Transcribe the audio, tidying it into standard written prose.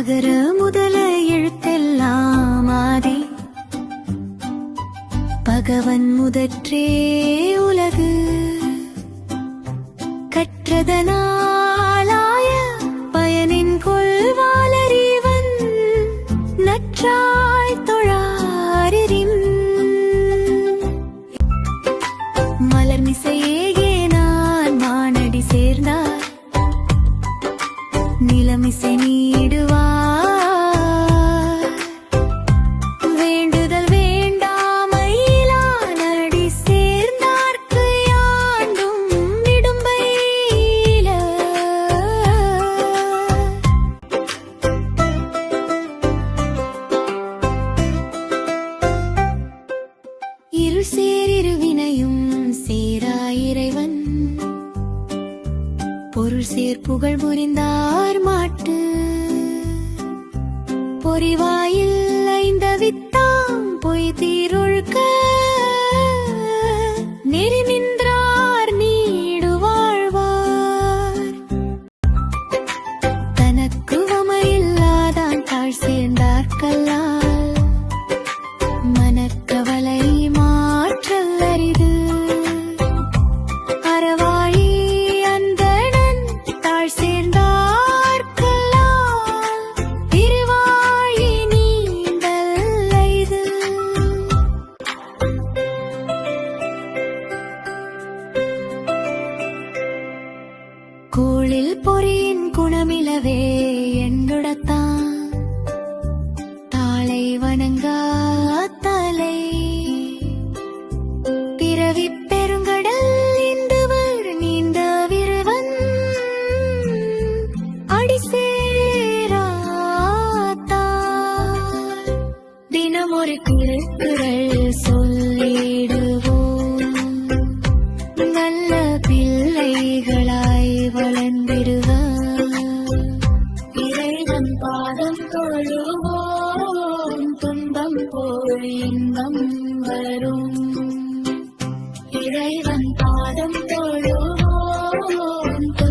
அகர முதல எழுத்தெல்லாம் ஆதி பகவன் முதற்றே உலகு கற்றதனாலாய பயனின் கொள்வாளறிவன் நற்றாய் தொழாரின் மலர் மிசையே நான் மானடி சேர்ந்தார் நிலமிசை நீடுவார் வேண்டுதல் வேண்டாமையிலானடி சேர்ந்தார்க்கு யாண்டும் விடும்பையில இரு சேரிருவினையும் சேரா இறைவன் பொருள் சேர் புகழ் புரிந்தார் மாட்டு பொறிவாயில் ஐந்த வித்தாம் பொய் தீரொழுக்க நெறிநின்றார் நீடு வாழ்வார் தனக்கு வமையில்லாதான் தாழ் சேர்ந்தார்கல்லால் மனக்கவலை மாற்றல் அரிது அறவாழி அந்தணன் தாழ் சேர்ந்தார்கல்லால் திருவாழி நீண்டல் ஐது கோளில் பொறியின் குணமிலவே என்றுடத்தான் தாளை வணங்கா தலை பிறவிப் பெருங்கடல் இந்துவர் நீண்ட விருவன் அடிசேராத்தார் தினமொரு திருக்குறள் சொல்லிடுவோம் நல்ல பிள்ளைகளாய் வளர்ந்திடுவோம் இறைவன் பாதம் தொழுவோம் துன்பம் போல் இன்பம் வரும் இறைவன் பாதம்